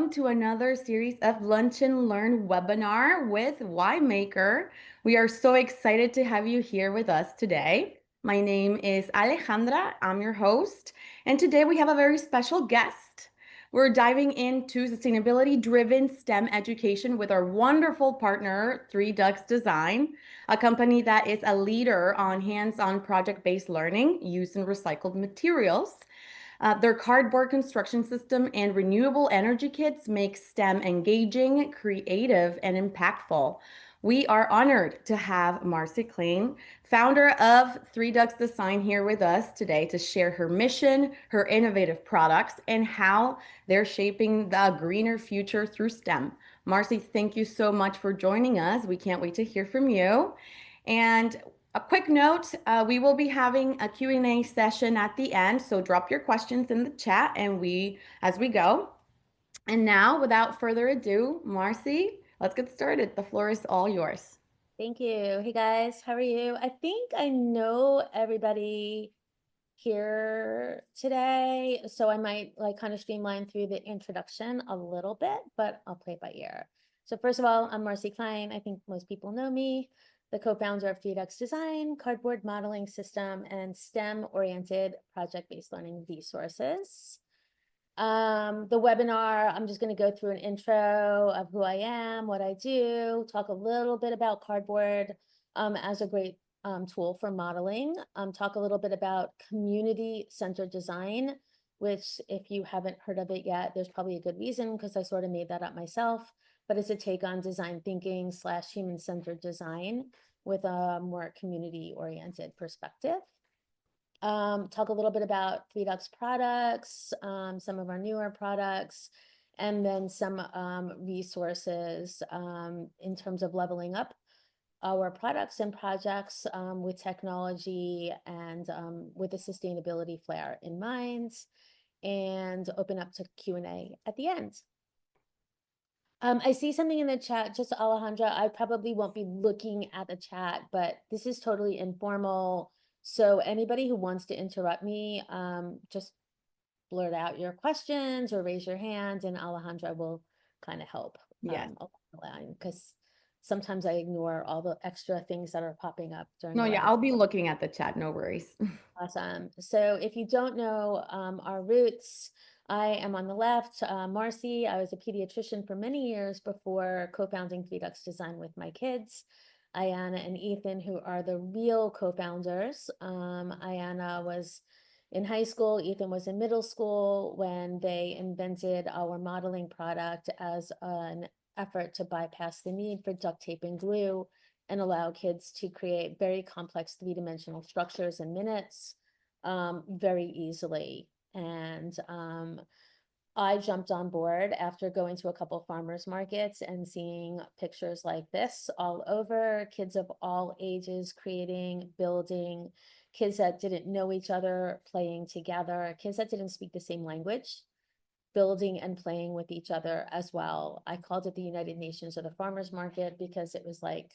welcome to another series of Lunch and Learn webinar with WhyMaker. We are so excited to have you here with us today. My name is Alejandra, I'm your host, and today we have a very special guest. We're diving into sustainability-driven STEM education with our wonderful partner, 3DuxDesign, a company that is a leader on hands-on project-based learning using recycled materials. Their cardboard construction system and renewable energy kits make STEM engaging, creative, and impactful. We are honored to have Marcy Klein, founder of 3DuxDesign, here with us today to share her mission, her innovative products, and how they're shaping the greener future through STEM. Marcy, thank you so much for joining us. We can't wait to hear from you. And a quick note, we will be having a Q&A session at the end, so drop your questions in the chat and as we go. And now, without further ado, Marcy, let's get started. The floor is all yours. Thank you. Hey guys, how are you? I think I know everybody here today, so I might kind of streamline through the introduction a little bit, but I'll play it by ear. So first of all, I'm Marcy Klein. I think most people know me, the co-founder of 3DuxDesign, cardboard modeling system, and STEM-oriented project-based learning resources. The webinar, I'm just going to go through an intro of who I am, what I do, talk a little bit about cardboard as a great tool for modeling, talk a little bit about community-centered design, which if you haven't heard of it yet, there's probably a good reason because I sort of made that up myself, but it's a take on design thinking / human-centered design with a more community-oriented perspective. Talk a little bit about 3Dux products, some of our newer products, and then some resources in terms of leveling up our products and projects with technology and with a sustainability flair in mind, and open up to Q&A at the end. I see something in the chat, just Alejandra, I probably won't be looking at the chat, but this is totally informal. So anybody who wants to interrupt me, just blurt out your questions or raise your hand and Alejandra will kind of help along the line, because sometimes I ignore all the extra things that are popping up during No, the yeah, webinar. I'll be looking at the chat, no worries. Awesome. So if you don't know our roots, I am on the left, Marcy. I was a pediatrician for many years before co-founding 3DuxDesign with my kids. Ayana and Ethan, who are the real co-founders. Ayana was in high school, Ethan was in middle school when they invented our modeling product as an effort to bypass the need for duct tape and glue and allow kids to create very complex three-dimensional structures in minutes very easily. And I jumped on board after going to a couple farmers markets and seeing pictures like this all over, kids of all ages creating, building, kids that didn't know each other playing together, kids that didn't speak the same language, building and playing with each other as well. I called it the United Nations of the farmers market because it was like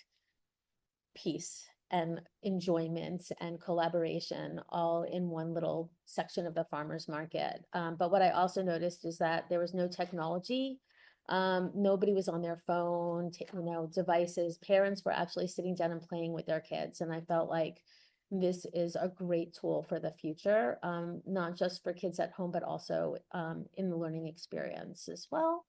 peace and enjoyment and collaboration all in one little section of the farmers market. But what I also noticed is that there was no technology. Nobody was on their phone, devices. Parents were actually sitting down and playing with their kids. And I felt like this is a great tool for the future, not just for kids at home, but also in the learning experience as well.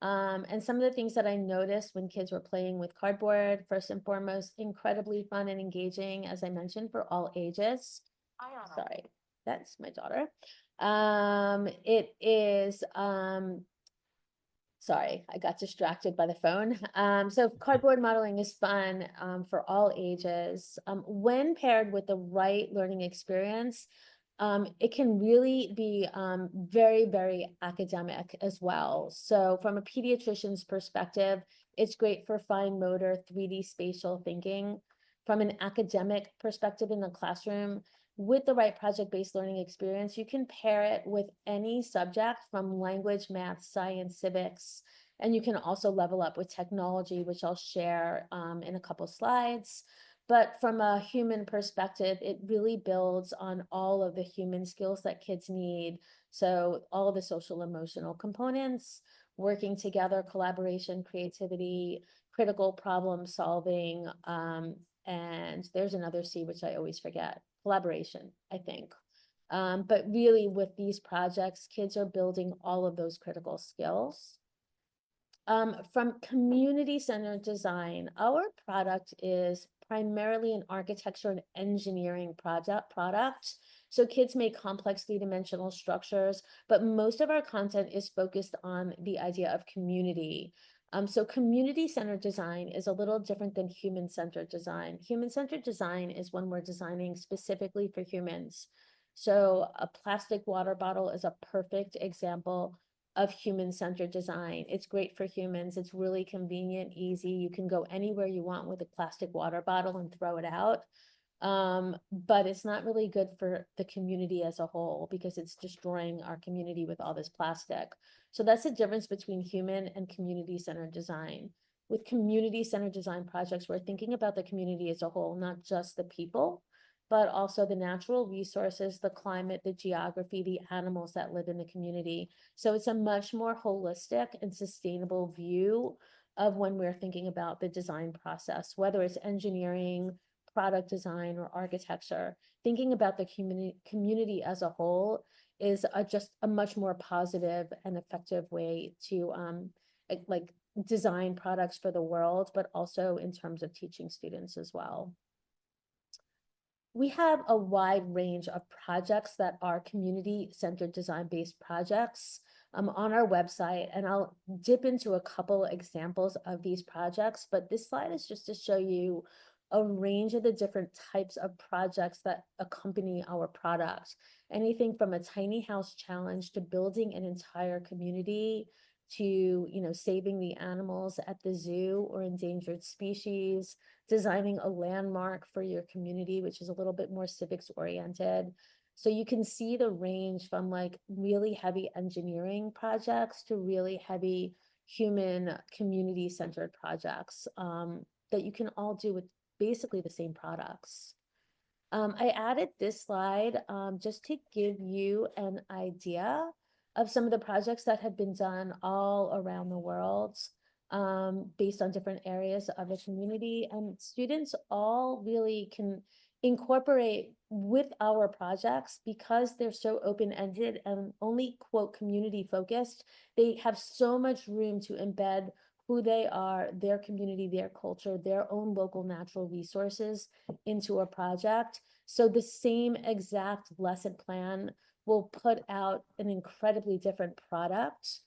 And some of the things that I noticed when kids were playing with cardboard, first and foremost, incredibly fun and engaging, as I mentioned, for all ages. Sorry, that's my daughter. It is, sorry, I got distracted by the phone. So cardboard modeling is fun for all ages. When paired with the right learning experience, it can really be very, very academic as well. So from a pediatrician's perspective, it's great for fine motor 3D spatial thinking. From an academic perspective in the classroom, with the right project-based learning experience, you can pair it with any subject from language, math, science, civics, and you can also level up with technology, which I'll share in a couple slides. But from a human perspective, it really builds on all of the human skills that kids need. So all of the social emotional components, working together, collaboration, creativity, critical problem solving, and there's another C, which I always forget, collaboration, I think. But really with these projects, kids are building all of those critical skills. From community-centered design, our product is primarily an architecture and engineering product. So kids make complex three-dimensional structures, but most of our content is focused on the idea of community. So community-centered design is a little different than human-centered design. Human-centered design is when we're designing specifically for humans. So a plastic water bottle is a perfect example of human-centered design. It's great for humans. It's really convenient, easy. You can go anywhere you want with a plastic water bottle and throw it out. But it's not really good for the community as a whole because it's destroying our community with all this plastic. So that's the difference between human and community-centered design. With community-centered design projects, we're thinking about the community as a whole, not just the people, but also the natural resources, the climate, the geography, the animals that live in the community. So it's a much more holistic and sustainable view of when we're thinking about the design process, whether it's engineering, product design, or architecture. Thinking about the community as a whole is just a much more positive and effective way to like design products for the world, but also in terms of teaching students as well. We have a wide range of projects that are community-centered design-based projects on our website, and I'll dip into a couple examples of these projects, but this slide is just to show you a range of the different types of projects that accompany our product. Anything from a tiny house challenge to building an entire community to, saving the animals at the zoo or endangered species, designing a landmark for your community, which is a little bit more civics oriented. So you can see the range from like really heavy engineering projects to really heavy human community centered projects that you can all do with basically the same products. I added this slide just to give you an idea of some of the projects that have been done all around the world based on different areas of the community. And students all really can incorporate with our projects because they're so open-ended and only quote community focused. They have so much room to embed who they are, their community, their culture, their own local natural resources into a project. So the same exact lesson plan will put out an incredibly different product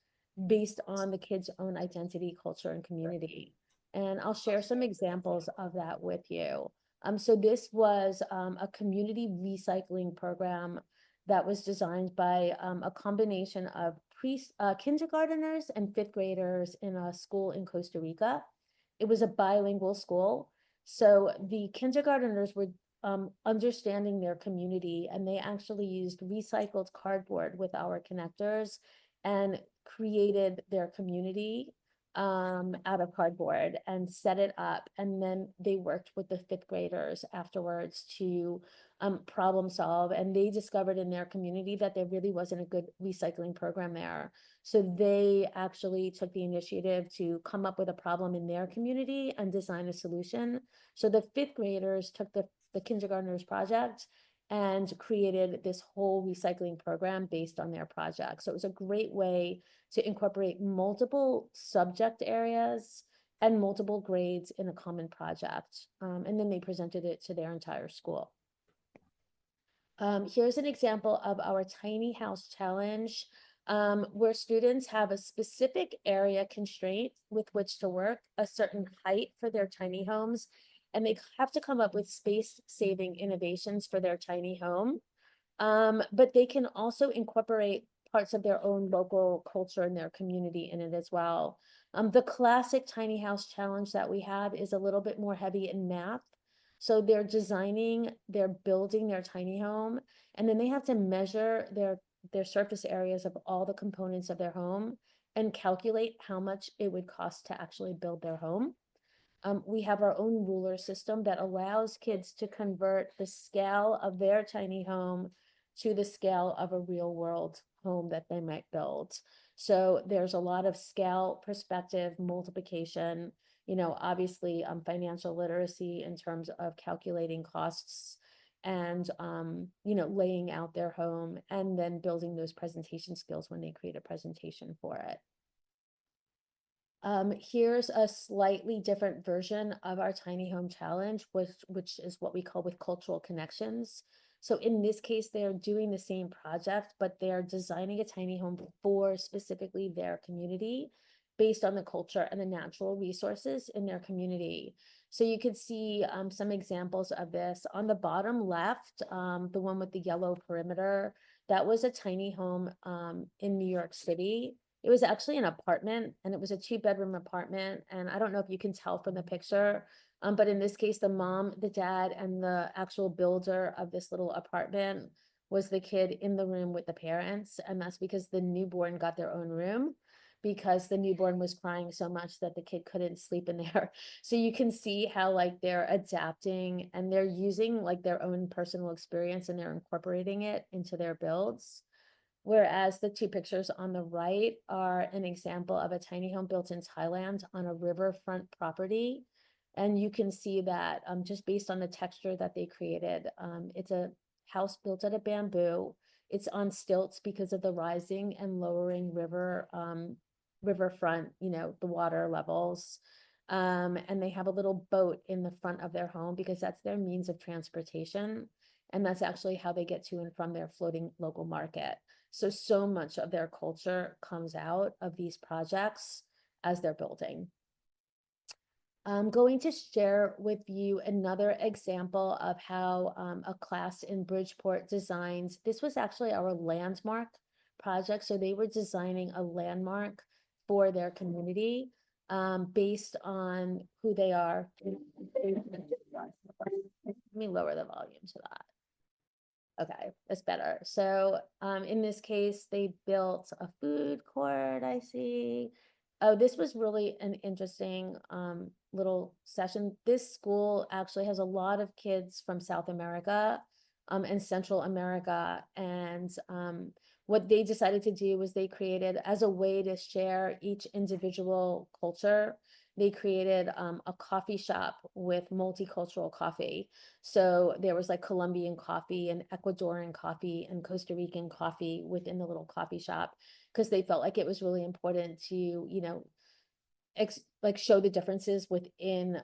based on the kids' own identity, culture, and community. And I'll share some examples of that with you. So this was a community recycling program that was designed by a combination of kindergarteners and fifth graders in a school in Costa Rica. It was a bilingual school. So the kindergarteners were understanding their community, and they actually used recycled cardboard with our connectors and created their community out of cardboard and set it up. And then they worked with the fifth graders afterwards to problem solve. And they discovered in their community that there really wasn't a good recycling program there. So they actually took the initiative to come up with a problem in their community and design a solution. So the fifth graders took the kindergartners project and created this whole recycling program based on their project. So it was a great way to incorporate multiple subject areas and multiple grades in a common project. And then they presented it to their entire school. Here's an example of our tiny house challenge where students have a specific area constraint with which to work, a certain height for their tiny homes, and they have to come up with space-saving innovations for their tiny home. But they can also incorporate parts of their own local culture and their community in it as well. The classic tiny house challenge that we have is a little bit more heavy in math. So they're building their tiny home, and then they have to measure their surface areas of all the components of their home and calculate how much it would cost to actually build their home. We have our own ruler system that allows kids to convert the scale of their tiny home to the scale of a real world home that they might build. So there's a lot of scale, perspective, multiplication, obviously financial literacy in terms of calculating costs and laying out their home and then building those presentation skills when they create a presentation for it. Here's a slightly different version of our tiny home challenge, which is what we call with cultural connections. So in this case, they're doing the same project, but they're designing a tiny home for specifically their community based on the culture and the natural resources in their community. So you could see some examples of this. On the bottom left, the one with the yellow perimeter, that was a tiny home in New York City. It was actually an apartment, and it was a 2-bedroom apartment. And I don't know if you can tell from the picture, but in this case, the mom, the dad, and the actual builder of this little apartment was the kid in the room with the parents. And that's because the newborn got their own room because the newborn was crying so much that the kid couldn't sleep in there. So you can see how like they're adapting and they're using like their own personal experience and they're incorporating it into their builds. Whereas the two pictures on the right are an example of a tiny home built in Thailand on a riverfront property. And you can see that just based on the texture that they created, it's a house built out of bamboo. It's on stilts because of the rising and lowering riverfront, the water levels. And they have a little boat in the front of their home because that's their means of transportation. And that's actually how they get to and from their floating local market. So much of their culture comes out of these projects as they're building. I'm going to share with you another example of how a class in Bridgeport designs. This was actually our landmark project. So they were designing a landmark for their community based on who they are. Let me lower the volume to that. Okay, that's better. So in this case, they built a food court, I see. Oh, this was really an interesting little session. This school actually has a lot of kids from South America and Central America. And what they decided to do was they created, as a way to share each individual culture, they created a coffee shop with multicultural coffee. So there was like Colombian coffee and Ecuadorian coffee and Costa Rican coffee within the little coffee shop because they felt like it was really important to, like show the differences within,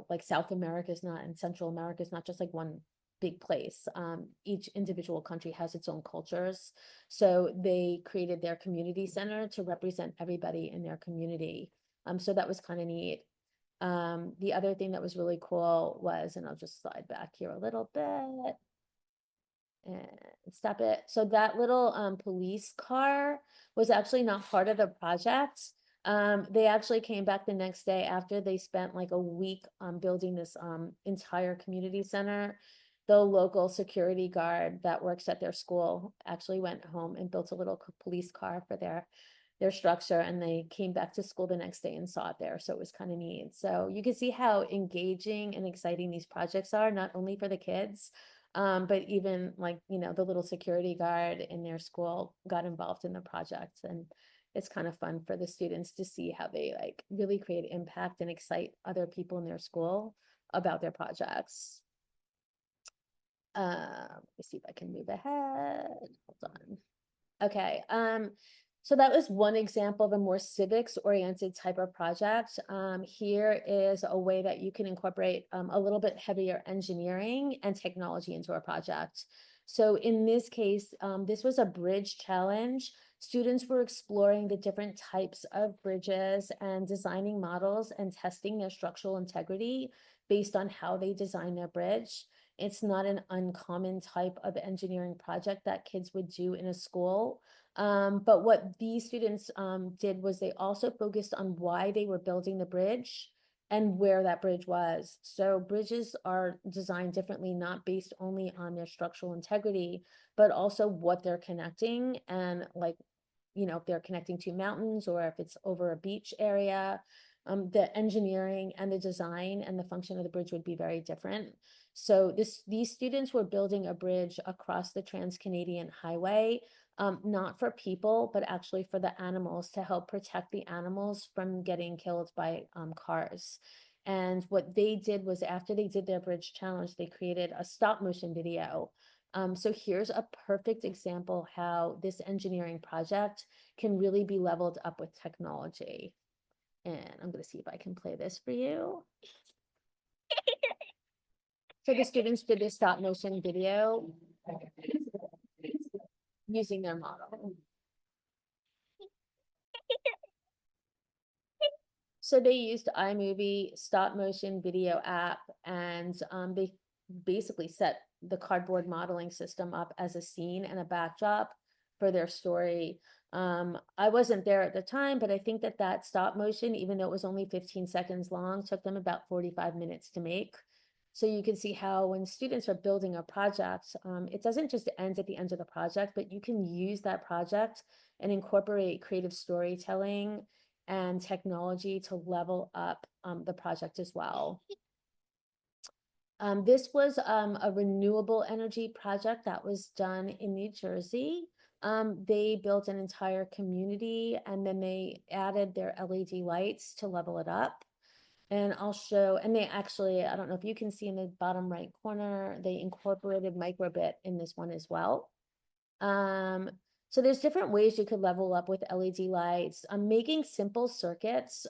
like South America is not and Central America is not just like one big place. Each individual country has its own cultures. So they created their community center to represent everybody in their community. So that was kind of neat. The other thing that was really cool was, and I'll just slide back here a little bit and stop it. So that little police car was actually not part of the project. They actually came back the next day after they spent like a week building this entire community center. The local security guard that works at their school actually went home and built a little police car for their structure, and they came back to school the next day and saw it there. So it was kind of neat. So you can see how engaging and exciting these projects are, not only for the kids, but even like, the little security guard in their school got involved in the project. And it's kind of fun for the students to see how they like really create impact and excite other people in their school about their projects. Let me see if I can move ahead. Hold on. Okay, so that was one example of a more civics-oriented type of project. Here is a way that you can incorporate a little bit heavier engineering and technology into a project. So in this case, this was a bridge challenge. Students were exploring the different types of bridges and designing models and testing their structural integrity based on how they design their bridge. It's not an uncommon type of engineering project that kids would do in a school. But what these students did was they also focused on why they were building the bridge and where that bridge was. So bridges are designed differently, not based only on their structural integrity, but also what they're connecting and like, if they're connecting to mountains or if it's over a beach area. The engineering and the design and the function of the bridge would be very different. So these students were building a bridge across the Trans-Canadian Highway, not for people, but actually for the animals, to help protect the animals from getting killed by cars. And what they did was, after they did their bridge challenge, they created a stop motion video. So here's a perfect example how this engineering project can really be leveled up with technology. And I'm going to see if I can play this for you. So the students did this stop motion video using their model. So they used iMovie stop motion video app, and they basically set the cardboard modeling system up as a scene and a backdrop for their story. I wasn't there at the time, but I think that stop motion, even though it was only 15 seconds long, took them about 45 minutes to make. So you can see how when students are building a project, it doesn't just end at the end of the project, but you can use that project and incorporate creative storytelling and technology to level up the project as well. This was a renewable energy project that was done in New Jersey. They built an entire community, and then they added their LED lights to level it up. And I'll show, and they actually, I don't know if you can see in the bottom right corner, they incorporated microbit in this one as well. So there's different ways you could level up with LED lights. I'm making simple circuits.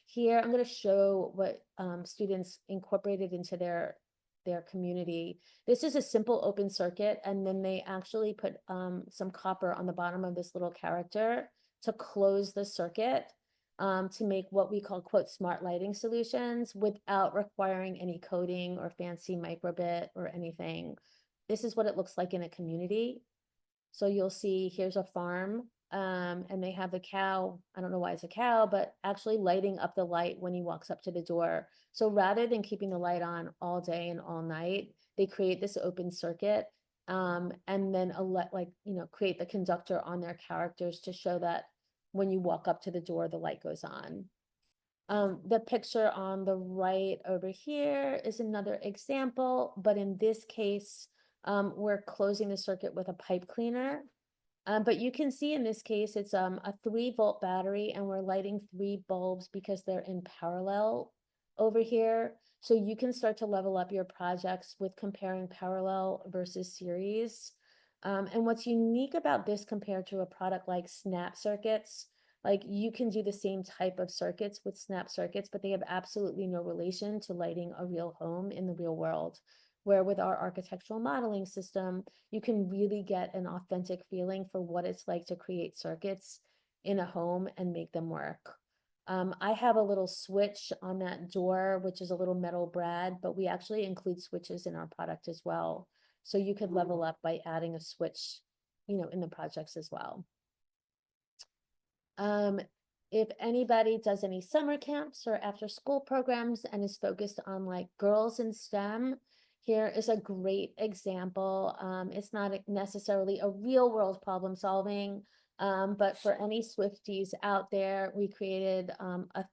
Here I'm going to show what students incorporated into their community. This is a simple open circuit, and then they actually put some copper on the bottom of this little character to close the circuit, to make what we call, quote, smart lighting solutions without requiring any coding or fancy microbit or anything. This is what it looks like in a community. So you'll see here's a farm, and they have the cow. I don't know why it's a cow, but actually lighting up the light when he walks up to the door. So rather than keeping the light on all day and all night, they create this open circuit, and then create the conductor on their characters to show that when you walk up to the door, the light goes on. The picture on the right over here is another example, but in this case, we're closing the circuit with a pipe cleaner. But you can see in this case, it's a 3-volt battery, and we're lighting 3 bulbs because they're in parallel over here. So you can start to level up your projects with comparing parallel versus series. And what's unique about this compared to a product like Snap Circuits, like you can do the same type of circuits with Snap Circuits, but they have absolutely no relation to lighting a real home in the real world. Where with our architectural modeling system, you can really get an authentic feeling for what it's like to create circuits in a home and make them work. I have a little switch on that door, which is a little metal brad, but we actually include switches in our product as well. So you could level up by adding a switch, in the projects as well. If anybody does any summer camps or after school programs and is focused on like girls in STEM, here is a great example. It's not necessarily a real world problem solving, but for any Swifties out there, we created a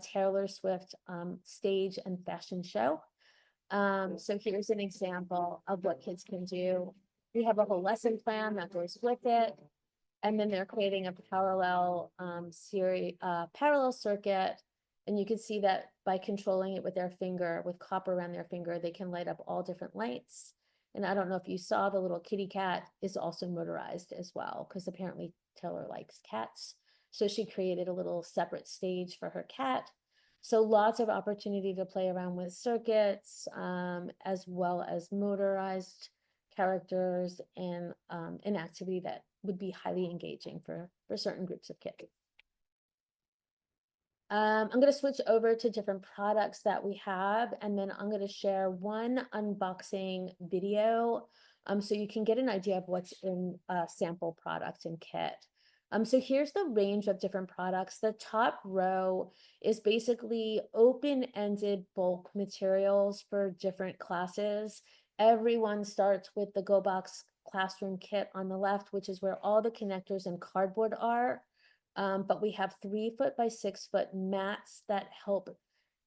Taylor Swift stage and fashion show. So here's an example of what kids can do. We have a whole lesson plan that goes with it. And then they're creating a parallel parallel circuit. And you can see that by controlling it with their finger, with copper around their finger, they can light up all different lights. And I don't know if you saw, the little kitty cat is also motorized as well, because apparently Taylor likes cats. So she created a little separate stage for her cat. So lots of opportunity to play around with circuits, as well as motorized characters, and an activity that would be highly engaging for certain groups of kids. I'm going to switch over to different products that we have, and then I'm going to share one unboxing video, so you can get an idea of what's in a sample product and kit. So here's the range of different products. The top row is basically open-ended bulk materials for different classes. Everyone starts with the GoBox classroom kit on the left, which is where all the connectors and cardboard are. But we have 3 foot by 6 foot mats that help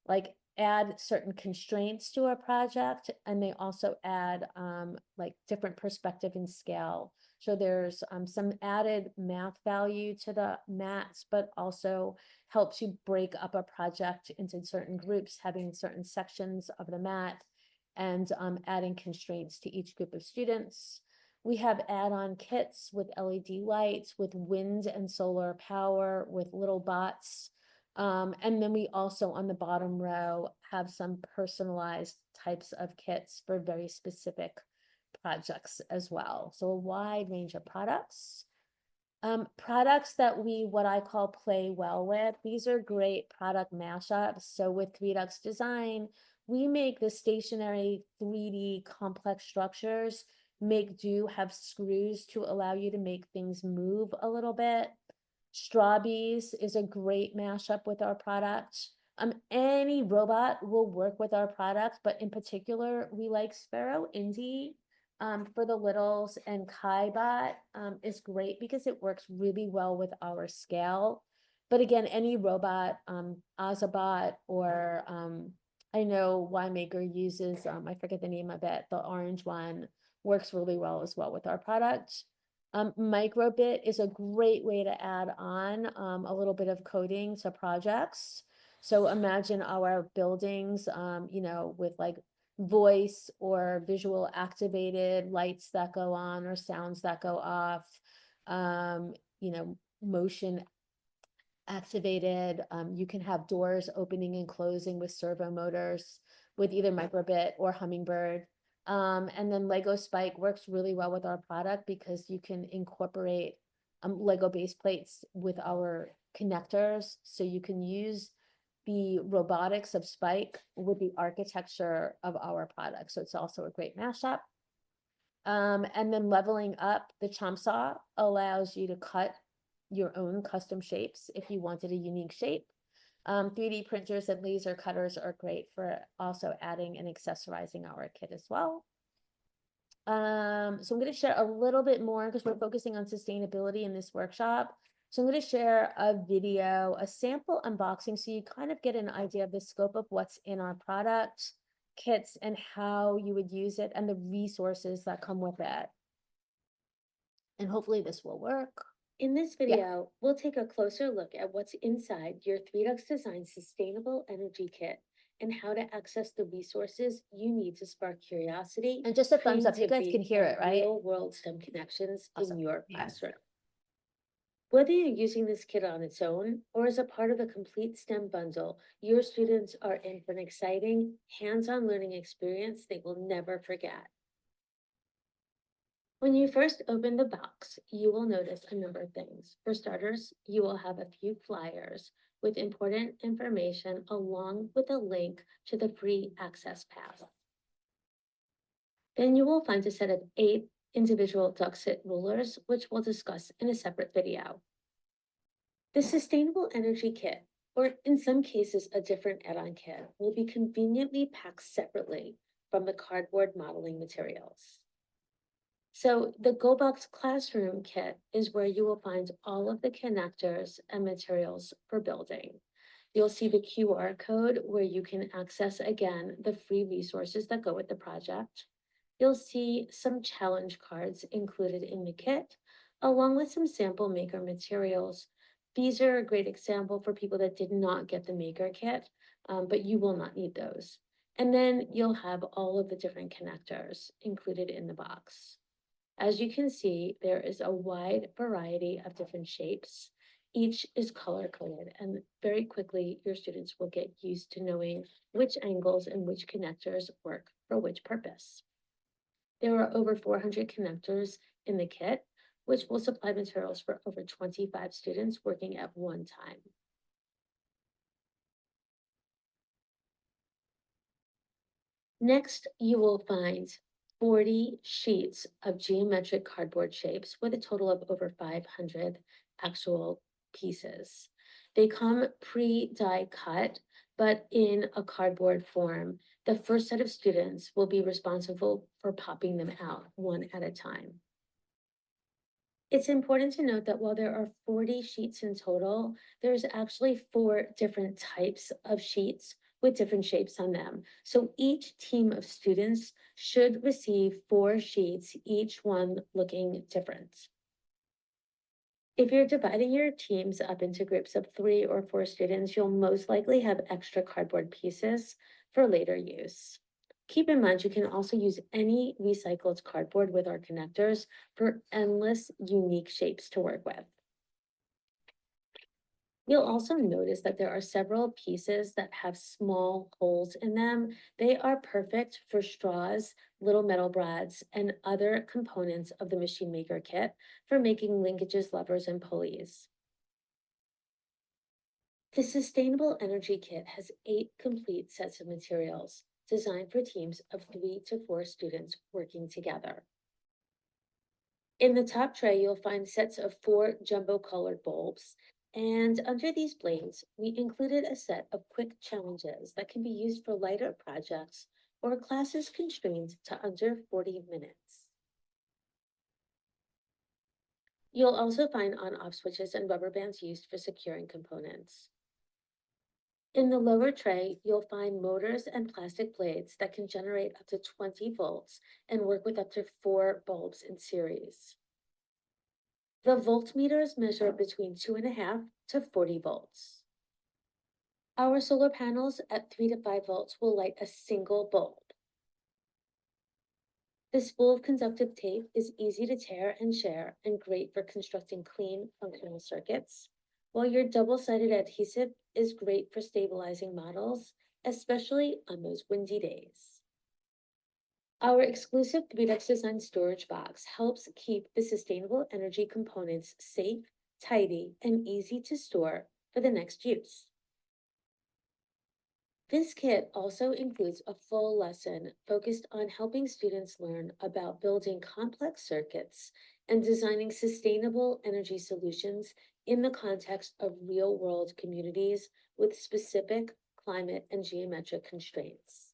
like add certain constraints to a project, and they also add like different perspective and scale. So there's some added math value to the mats, but also helps you break up a project into certain groups, having certain sections of the mat, and adding constraints to each group of students. We have add-on kits with LED lights, with wind and solar power, with little bots. And then we also, on the bottom row, have some personalized types of kits for very specific projects as well. So a wide range of products. Products that we, what I call, play well with. These are great product mashups. So with 3DuxDesign, we make the stationary 3D complex structures, make do, have screws to allow you to make things move a little bit. Strawbees is a great mashup with our product. Any robot will work with our product, but in particular, we like Sparrow Indie for the littles, and KaiBot is great because it works really well with our scale. But again, any robot, Ozabot, or I know WhyMaker uses, I forget the name of it, the orange one works really well as well with our product. Microbit is a great way to add on a little bit of coding to projects. So imagine our buildings, you know, with like voice or visual activated lights that go on or sounds that go off, you know, motion activated. You can have doors opening and closing with servo motors with either Microbit or Hummingbird. And then Lego Spike works really well with our product because you can incorporate Lego base plates with our connectors. So you can use the robotics of Spike with the architecture of our product. So it's also a great mashup. And then leveling up, the chomp saw allows you to cut your own custom shapes if you wanted a unique shape. 3D printers and laser cutters are great for also adding and accessorizing our kit as well. So I'm going to share a little bit more because we're focusing on sustainability in this workshop. So I'm going to share a video, a sample unboxing, so you kind of get an idea of the scope of what's in our product, kits, and how you would use it, and the resources that come with it. And hopefully this will work. In this video, we'll take a closer look at what's inside your 3DuxDesign Sustainable Energy Kit and how to access the resources you need to spark curiosity. And just a thumbs up, you guys creativity, can hear and it, right? Real-world STEM connections Awesome. in your Yes. classroom. Whether you're using this kit on its own or as a part of a complete STEM bundle, your students are in for an exciting, hands-on learning experience they will never forget. When you first open the box, you will notice a number of things. For starters, you will have a few flyers with important information along with a link to the free access pass. Then you will find a set of 8 individual Duxit rulers, which we'll discuss in a separate video. The Sustainable Energy Kit, or in some cases a different add-on kit, will be conveniently packed separately from the cardboard modeling materials. So the GoBox Classroom Kit is where you will find all of the connectors and materials for building. You'll see the QR code where you can access, again, the free resources that go with the project. You'll see some challenge cards included in the kit, along with some sample maker materials. These are a great example for people that did not get the maker kit, but you will not need those. And then you'll have all of the different connectors included in the box. As you can see, there is a wide variety of different shapes. Each is color coded, and very quickly your students will get used to knowing which angles and which connectors work for which purpose. There are over 400 connectors in the kit, which will supply materials for over 25 students working at one time. Next, you will find 40 sheets of geometric cardboard shapes with a total of over 500 actual pieces. They come pre-die cut, but in a cardboard form. The first set of students will be responsible for popping them out one at a time. It's important to note that while there are 40 sheets in total, there's actually 4 different types of sheets with different shapes on them. So each team of students should receive 4 sheets, each one looking different. If you're dividing your teams up into groups of 3 or 4 students, you'll most likely have extra cardboard pieces for later use. Keep in mind, you can also use any recycled cardboard with our connectors for endless unique shapes to work with. You'll also notice that there are several pieces that have small holes in them. They are perfect for straws, little metal brads, and other components of the Machine Maker kit for making linkages, levers, and pulleys. The Sustainable Energy Kit has 8 complete sets of materials designed for teams of 3 to 4 students working together. In the top tray, you'll find sets of 4 jumbo colored bulbs. And under these blades, we included a set of quick challenges that can be used for lighter projects or classes constrained to under 40 minutes. You'll also find on-off switches and rubber bands used for securing components. In the lower tray, you'll find motors and plastic blades that can generate up to 20 volts and work with up to 4 bulbs in series. The voltmeters measure between 2.5 to 40 volts. Our solar panels at 3 to 5 volts will light a single bulb. This spool of conductive tape is easy to tear and share and great for constructing clean, functional circuits, while your double-sided adhesive is great for stabilizing models, especially on those windy days. Our exclusive 3DuxDesign storage box helps keep the sustainable energy components safe, tidy, and easy to store for the next use. This kit also includes a full lesson focused on helping students learn about building complex circuits and designing sustainable energy solutions in the context of real-world communities with specific climate and geometric constraints.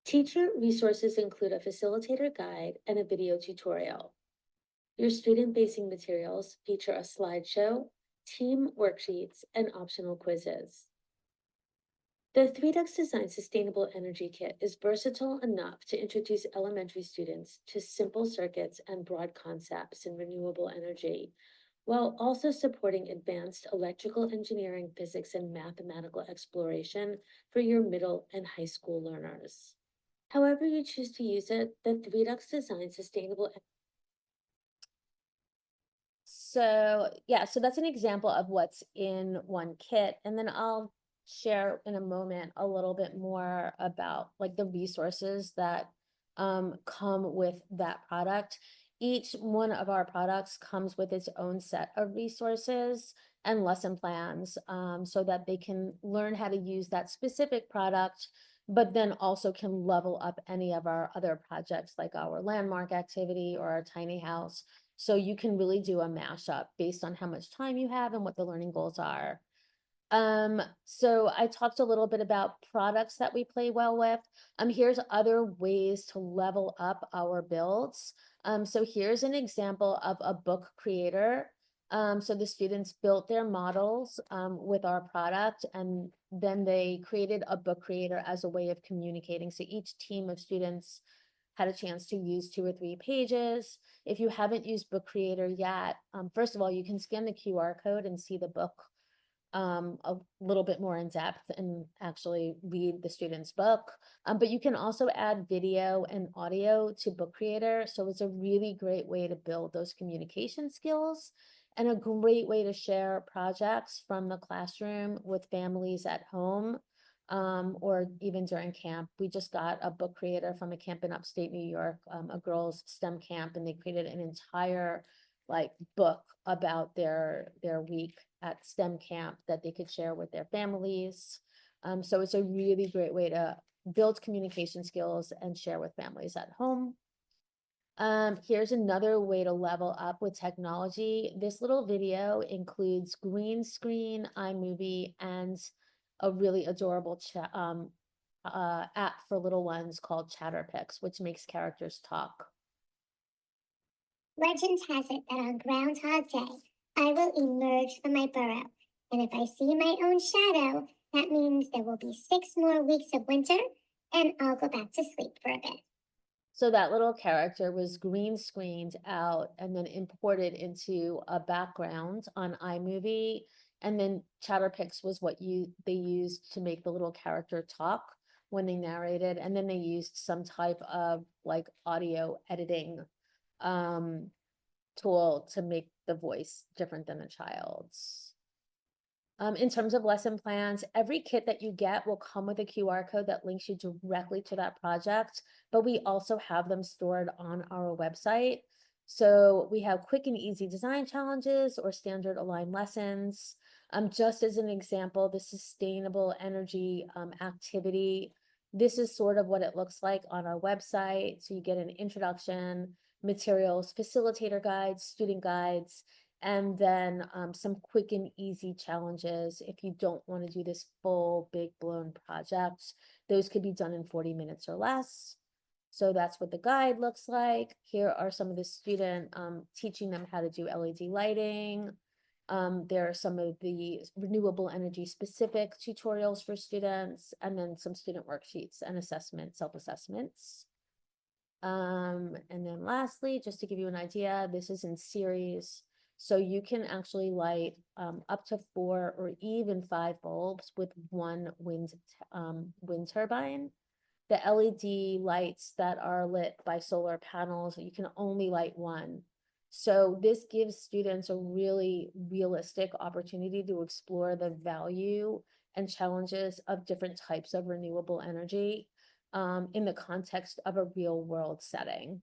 Teacher resources include a facilitator guide and a video tutorial. Your student-facing materials feature a slideshow, team worksheets, and optional quizzes. The 3DuxDesign Sustainable Energy Kit is versatile enough to introduce elementary students to simple circuits and broad concepts in renewable energy, while also supporting advanced electrical engineering, physics, and mathematical exploration for your middle and high school learners. However you choose to use it, the 3DuxDesign Sustainable. So yeah, so that's an example of what's in one kit. And then I'll share in a moment a little bit more about like the resources that come with that product. Each one of our products comes with its own set of resources and lesson plans so that they can learn how to use that specific product, but then also can level up any of our other projects like our landmark activity or our tiny house. So you can really do a mashup based on how much time you have and what the learning goals are. So I talked a little bit about products that we play well with. Here's other ways to level up our builds. So here's an example of a book creator. So the students built their models with our product, and then they created a book creator as a way of communicating. So each team of students had a chance to use 2 or 3 pages. If you haven't used Book Creator yet, first of all, you can scan the QR code and see the book a little bit more in depth and actually read the student's book. But you can also add video and audio to Book Creator. So it's a really great way to build those communication skills and a great way to share projects from the classroom with families at home or even during camp. We just got a book creator from a camp in upstate New York, a girls' STEM camp, and they created an entire like book about their week at STEM camp that they could share with their families. So it's a really great way to build communication skills and share with families at home. Here's another way to level up with technology. This little video includes green screen, iMovie, and a really adorable app for little ones called ChatterPix, which makes characters talk. Legend has it that on Groundhog Day, I will emerge from my burrow And if I see my own shadow, that means there will be 6 more weeks of winter and I'll go back to sleep for a bit. So that little character was green screened out and then imported into a background on iMovie. And then ChatterPix was what they used to make the little character talk when they narrated. And then they used some type of like audio editing um, tool to make the voice different than a child's. In terms of lesson plans, every kit that you get will come with a QR code that links you directly to that project, but we also have them stored on our website. So we have quick and easy design challenges or standard aligned lessons. Just as an example, the sustainable energy activity. This is sort of what it looks like on our website. So you get an introduction, materials, facilitator guides, student guides, and then some quick and easy challenges if you don't want to do this full big blown project. Those could be done in 40 minutes or less. So that's what the guide looks like. Here are some of the student teaching them how to do LED lighting. There are some of the renewable energy specific tutorials for students, and then some student worksheets and assessment, self-assessments. And then lastly, just to give you an idea, this is in series. So you can actually light up to 4 or even 5 bulbs with one wind turbine. The LED lights that are lit by solar panels, you can only light one. So this gives students a really realistic opportunity to explore the value and challenges of different types of renewable energy in the context of a real world setting.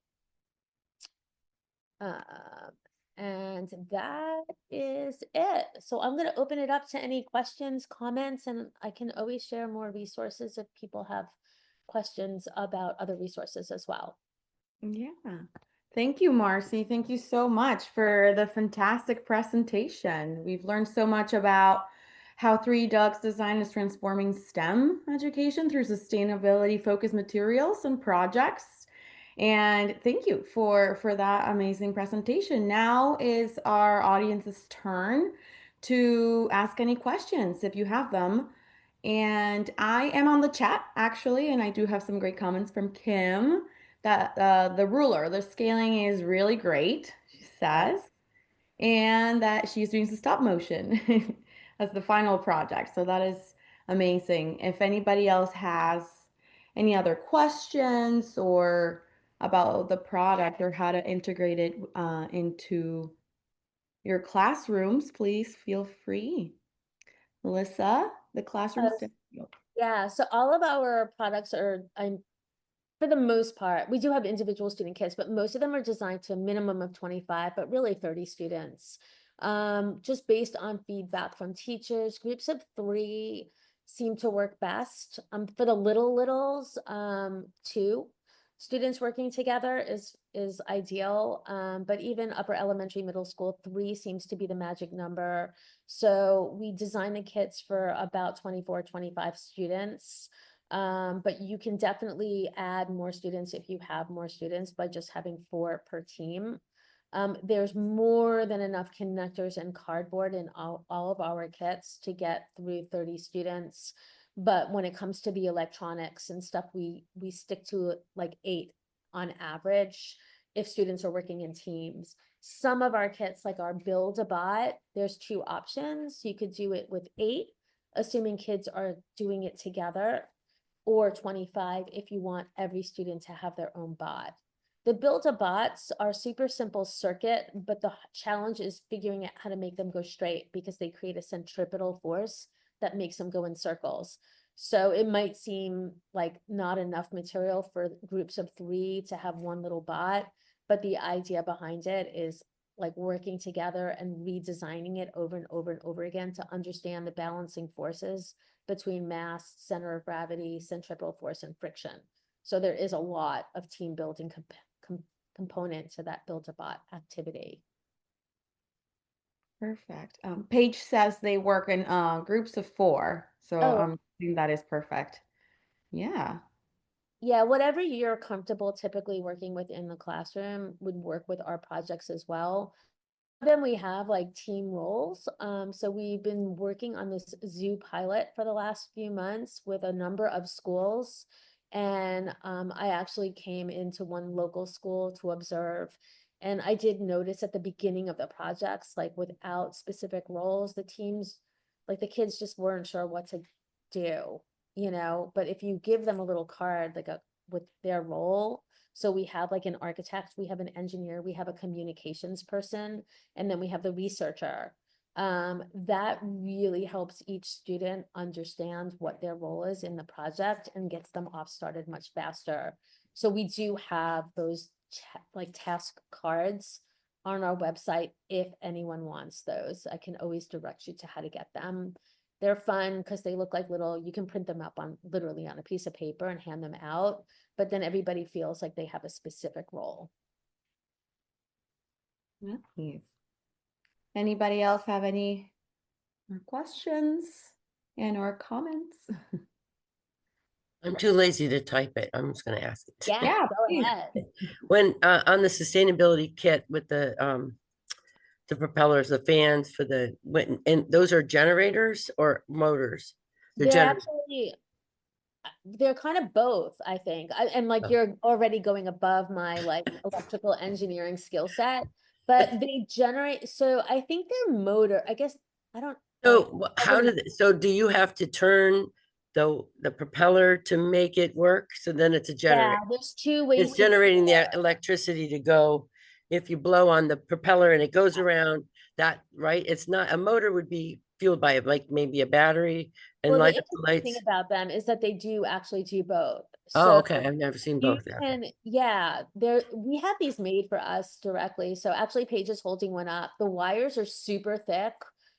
And that is it. So I'm going to open it up to any questions, comments, and I can always share more resources if people have questions about other resources as well. Yeah. Thank you, Marcy. Thank you so much for the fantastic presentation. We've learned so much about how 3DuxDesign is transforming STEM education through sustainability-focused materials and projects. And thank you for that amazing presentation. Now is our audience's turn to ask any questions if you have them. And I am on the chat actually, and I do have some great comments from Kim that the ruler, the scaling is really great, she says, and that she's doing some stop motion as the final project. So that is amazing. If anybody else has any other questions or about the product or how to integrate it into your classrooms, please feel free. Melissa, the classroom studio. Yeah, so all of our products are, for the most part, we do have individual student kits, but most of them are designed to a minimum of 25, but really 30 students. Just based on feedback from teachers, groups of 3 seem to work best. For the littles, 2 students working together is ideal. But even upper elementary, middle school, 3 seems to be the magic number. So we design the kits for about 24, 25 students. But you can definitely add more students if you have more students by just having 4 per team. There's more than enough connectors and cardboard in all of our kits to get through 30 students. But when it comes to the electronics and stuff, we stick to like 8 on average if students are working in teams. Some of our kits, like our Build a Bot, there's 2 options. You could do it with 8, assuming kids are doing it together, or 25 if you want every student to have their own bot. The Build-A-Bots are super simple circuit, but the challenge is figuring out how to make them go straight because they create a centripetal force that makes them go in circles. So it might seem like not enough material for groups of 3 to have one little bot, but the idea behind it is like working together and redesigning it over and over and over again to understand the balancing forces between mass, center of gravity, centripetal force, and friction. So there is a lot of team building component to that Build-A-Bot activity. Perfect. Paige says they work in groups of 4, so I think that is perfect. Yeah. Yeah, whatever you're comfortable typically working with in the classroom would work with our projects as well. them we have like team roles. So we've been working on this zoo pilot for the last few months with a number of schools. And I actually came into one local school to observe. And I did notice at the beginning of the projects, like without specific roles, the teams, like the kids just weren't sure what to do, but if you give them a little card, like with their role, so we have like an architect, we have an engineer, we have a communications person, and then we have the researcher. That really helps each student understand what their role is in the project and gets them off started much faster. So we do have those like task cards on our website. If anyone wants those, I can always direct you to how to get them. They're fun because they look like little, you can print them up on literally on a piece of paper and hand them out, but then everybody feels like they have a specific role. Nice. Anybody else have any more questions and or comments? I'm too lazy to type it. I'm just gonna ask it. Yeah, go please. ahead. When on the sustainability kit with the propellers, the fans for the and those are generators or motors? They're actually, they're kind of both, I think. And like Oh. you're already going above my like electrical engineering skill set, but they generate, so I think they're motor, I guess, I don't. So how wouldn't- so do you have to turn the propeller to make it work? So then it's a generator. Yeah, there's two ways. It's generating the electricity to go. If you blow on the propeller and it goes around, that, right? It's not, a motor would be fueled by like maybe a battery and Well, the light up the interesting thing lights. about them is that they do actually do both. Oh, So okay. I've never seen you both there. can, yeah, we have these made for us directly. So actually Paige is holding one up. The wires are super thick,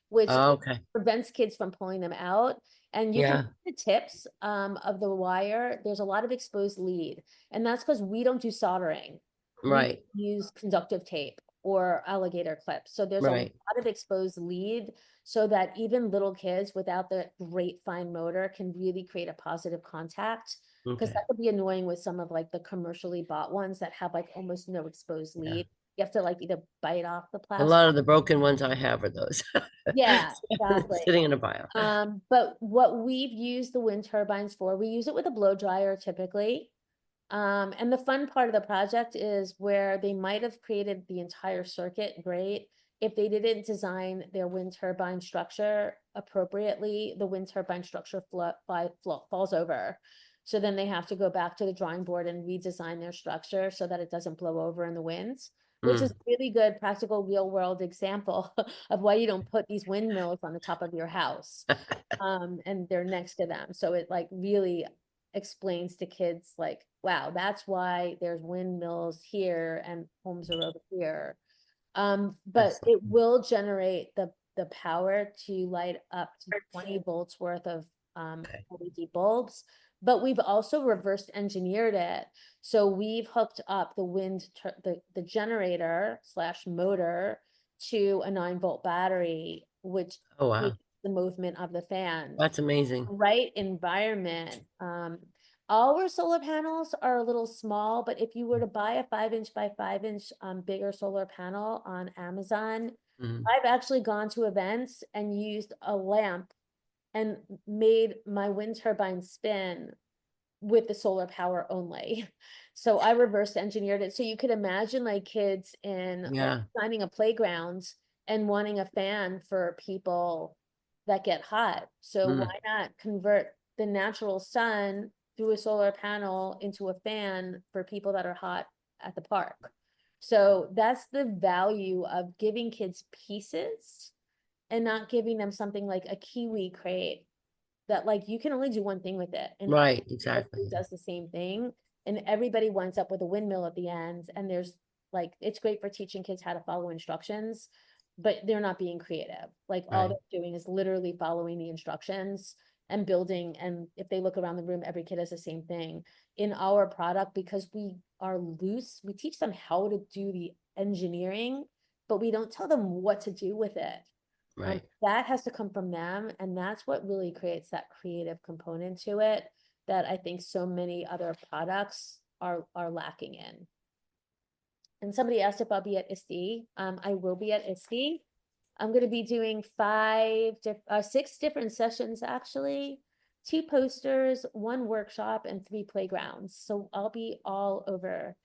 which Oh, okay. prevents kids from pulling them out. And you Yeah. can see the tips of the wire. There's a lot of exposed lead. And that's because we don't do soldering. Right. We use conductive tape or alligator clips. So there's a Right. lot of exposed lead so that even little kids without the great fine motor can really create a positive contact. Because Okay. that could be annoying with some of like the commercially bought ones that have like almost no exposed Yeah. lead. You have to like either bite off the A plastic. lot of the broken ones I have are those. Yeah, exactly. Sitting in a pile. But what we've used the wind turbines for, we use it with a blow dryer typically. And the fun part of the project is where they might have created the entire circuit great. If they didn't design their wind turbine structure appropriately, the wind turbine structure falls over. So then they have to go back to the drawing board and redesign their structure so that it doesn't blow over in the winds, which is a really good practical real world example of why you don't put these windmills on the top of your house. And they're next to them. So it like really explains to kids like, wow, that's why there's windmills here and homes are over here. But it will generate the power to light up to 20 volts worth of LED bulbs. But we've also reverse engineered it. So we've hooked up the generator slash motor to a 9-volt battery, which Oh, wow. is the movement of the fan. That's amazing. Right environment. Our solar panels are a little small, but if you were to buy a 5-inch by 5-inch bigger solar panel on Amazon, Mhm. I've actually gone to events and used a lamp and made my wind turbine spin with the solar power only. So I reverse engineered it. So you could imagine like kids in Yeah. designing a playground and wanting a fan for people that get hot. So Mm. why not convert the natural sun through a solar panel into a fan for people that are hot at the park? So that's the value of giving kids pieces and not giving them something like a kiwi crate that like you can only do one thing with it. And Right, exactly. it does the same thing. And everybody winds up with a windmill at the end. And there's like, it's great for teaching kids how to follow instructions, but they're not being creative. Like all Right. they're doing is literally following the instructions and building. And if they look around the room, every kid has the same thing. In our product, because we are loose, we teach them how to do the engineering, but we don't tell them what to do with it. Right. That has to come from them, and that's what really creates that creative component to it that I think so many other products are lacking in. And somebody asked if I'll be at ISTE. I will be at ISTE. I'm going to be doing 6 different sessions, actually, 2 posters, 1 workshop, and 3 playgrounds. So I'll be all over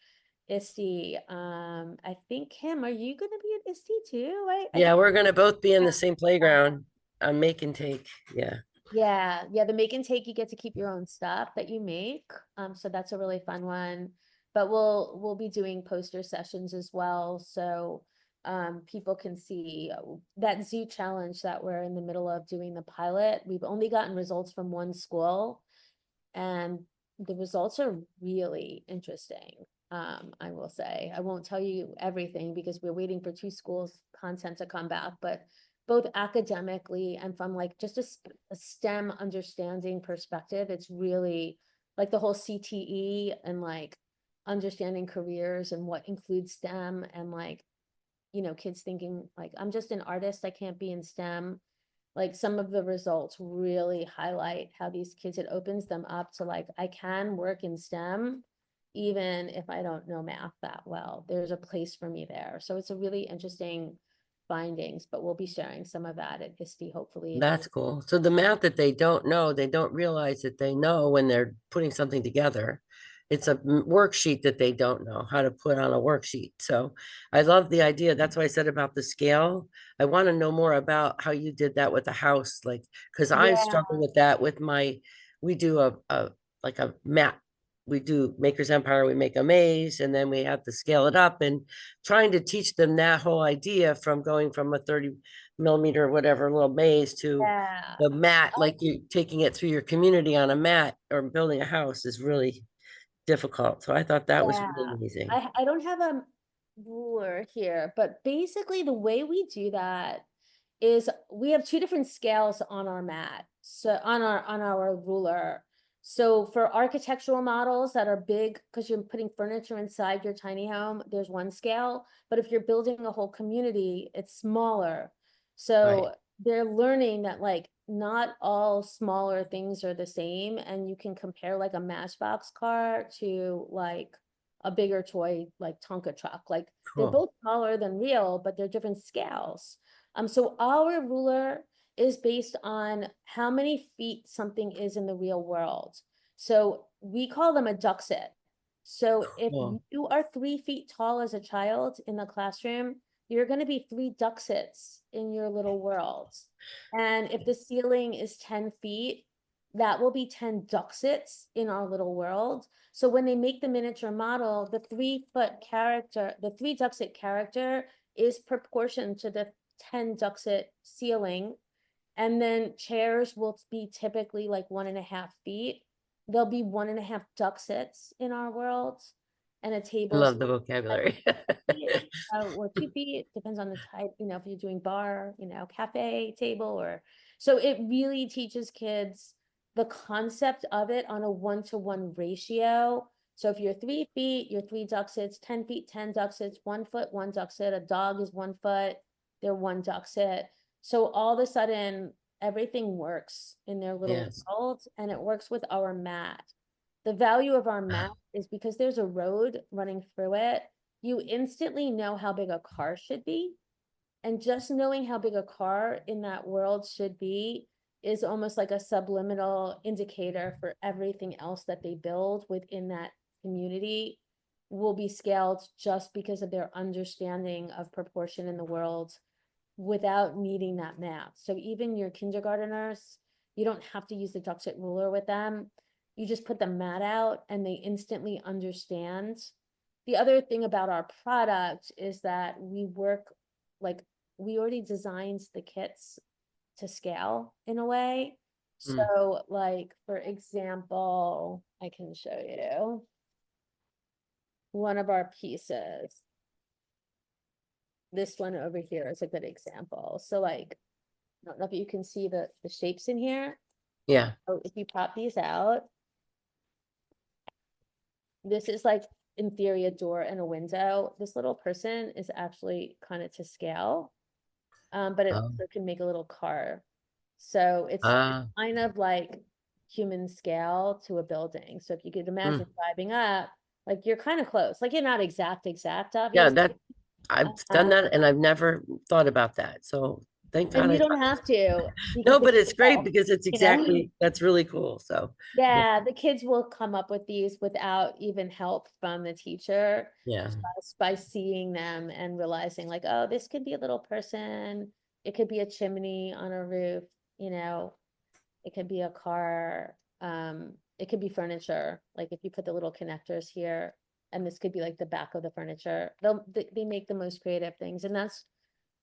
ISTE. I think, Kim, are you going to be at ISTE too? Yeah, we're gonna both be in the same playground on make and take. Yeah. Yeah, the make and take, you get to keep your own stuff that you make. So that's a really fun one. But we'll be doing poster sessions as well. So people can see that zoo challenge that we're in the middle of doing the pilot. We've only gotten results from 1 school, and the results are really interesting. I will say, I won't tell you everything because we're waiting for 2 schools' content to come back, but both academically and from like just a STEM understanding perspective, it's really like the whole CTE and like understanding careers and what includes STEM, and like, you know, kids thinking like, I'm just an artist, I can't be in STEM. Like some of the results really highlight how these kids, it opens them up to like, I can work in STEM even if I don't know math that well. There's a place for me there. So it's a really interesting findings, but we'll be sharing some of that at ISTE, hopefully. That's cool. So the math that they don't know, they don't realize that they know when they're putting something together. It's a worksheet that they don't know how to put on a worksheet. So I love the idea. That's why I said about the scale. I want to know more about how you did that with the house, like, because I Yeah, struggle with that with we do a like a map. We do Maker's Empire, we make a maze, and then we have to scale it up, and trying to teach them that whole idea from going from a 30 millimeter or whatever little maze to yeah. the mat, like you taking it through your community on a mat or building a house is really difficult. So I thought that was Yeah, really amazing. I don't have a ruler here, but basically the way we do that is we have 2 different scales on our mat. So on our ruler. So for architectural models that are big, because you're putting furniture inside your tiny home, there's 1 scale. But if you're building a whole community, it's smaller. Right. So they're learning that like not all smaller things are the same, and you can compare like a Matchbox car to like a bigger toy like Tonka truck. Like they're Cool. both smaller than real, but they're different scales. So our ruler is based on how many feet something is in the real world. So we call them a duxit. So if Cool. you are 3 feet tall as a child in the classroom, you're going to be 3 duxits in your little world. And if the ceiling is 10 feet, that will be 10 duxits in our little world. So when they make the miniature model, the 3-foot character, the 3 duxit character is proportioned to the 10 duxit ceiling. And then chairs will be typically like 1.5 feet. There'll be 1.5 duxits in our world. And a I table love the vocabulary. or 2 feet, depends on the type, you know, if you're doing bar, you know, cafe table, or so it really teaches kids the concept of it on a 1-to-1 ratio. So if you're 3 feet, you're 3 duxits, 10 feet, 10 duxits, 1 foot, 1 duxit, a dog is 1 foot, they're 1 duxit. So all of a sudden, everything works in their little Yes. world, and it works with our mat. The value of our mat is because there's a road running through it, you instantly know how big a car should be. And just knowing how big a car in that world should be is almost like a subliminal indicator for everything else that they build within that community will be scaled just because of their understanding of proportion in the world without needing that math. So even your kindergarteners, you don't have to use the duxit ruler with them. You just put the mat out and they instantly understand. The other thing about our product is that we work, like, we already designed the kits to scale in a way. Mm. So like, for example, I can show you one of our pieces. This one over here is a good example. So like, I don't know if you can see the shapes in here. Yeah. So if you pop these out, this is like in theory a door and a window. This little person is actually kind of to scale, but it Oh. also can make a little car. So it's Ah. kind of like human scale to a building. So if you could imagine driving up, Like you're kind of close, like you're not exact, Yeah, obviously. that I've done that and I've never thought about that. So thank God And you I don't thought. have to because No, the but kids it's great will, because it's you know? exactly, that's really cool. So Yeah, the kids will come up with these without even help from the teacher, yeah. just by seeing them and realizing like, oh, this could be a little person. It could be a chimney on a roof, you know, it could be a car. It could be furniture. Like if you put the little connectors here, and this could be like the back of the furniture. They make the most creative things. And that's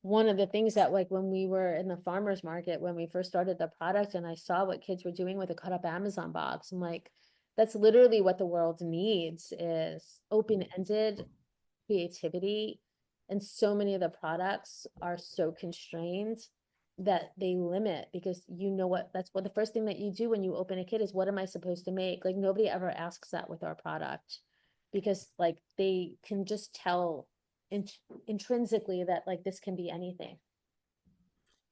one of the things that like when we were in the farmer's market, when we first started the product and I saw what kids were doing with a cut up Amazon box, I'm like, that's literally what the world needs is open-ended creativity. And so many of the products are so constrained that they limit because you know what, that's what the first thing that you do when you open a kit is what am I supposed to make? Like nobody ever asks that with our product because like they can just tell intrinsically that like this can be anything.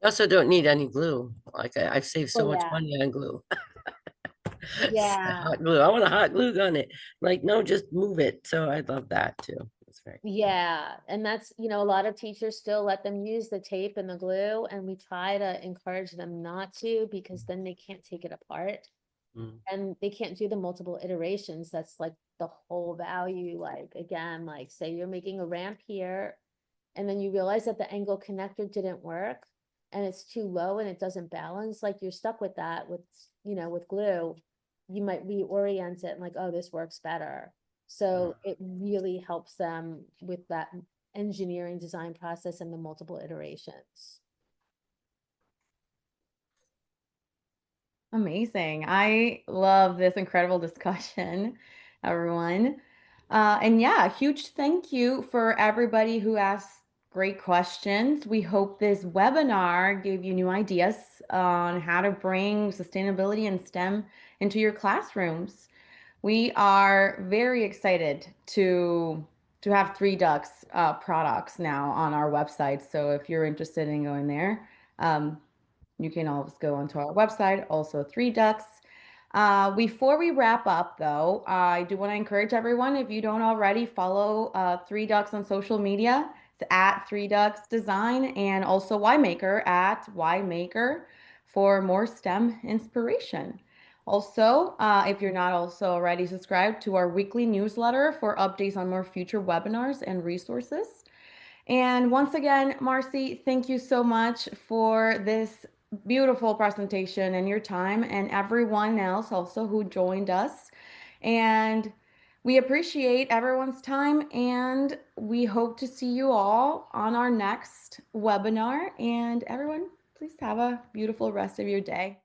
You also don't need any glue. Like I've saved Oh so much yeah. money on glue. Yeah. Hot glue. I want a hot glue gun it. Like, no, just move it. So I love that too. It's very Yeah, and that's, you know, a lot of teachers still let them use the tape and the glue, and we try to encourage them not to because then they can't take it apart mm. and they can't do the multiple iterations. That's like the whole value. Like, again, like say you're making a ramp here and then you realize that the angle connector didn't work and it's too low and it doesn't balance, like you're stuck with that with, you know, with glue. You might reorient it and like, oh, this works better. So it really helps them with that engineering design process and the multiple iterations. Amazing. I love this incredible discussion, everyone. And yeah, a huge thank you for everybody who asked great questions. We hope this webinar gave you new ideas on how to bring sustainability and STEM into your classrooms. We are very excited to have 3Dux products now on our website. So if you're interested in going there, you can always go onto our website, also 3Ducks. Before we wrap up, though, I do want to encourage everyone, if you don't already, follow 3Ducks on social media. It's at 3DuxDesign and also WhyMaker at WhyMaker for more STEM inspiration. Also, if you're not also already subscribed to our weekly newsletter for updates on more future webinars and resources. And once again, Marcy, thank you so much for this beautiful presentation and your time, and everyone else also who joined us. And we appreciate everyone's time, and we hope to see you all on our next webinar. And everyone, please have a beautiful rest of your day.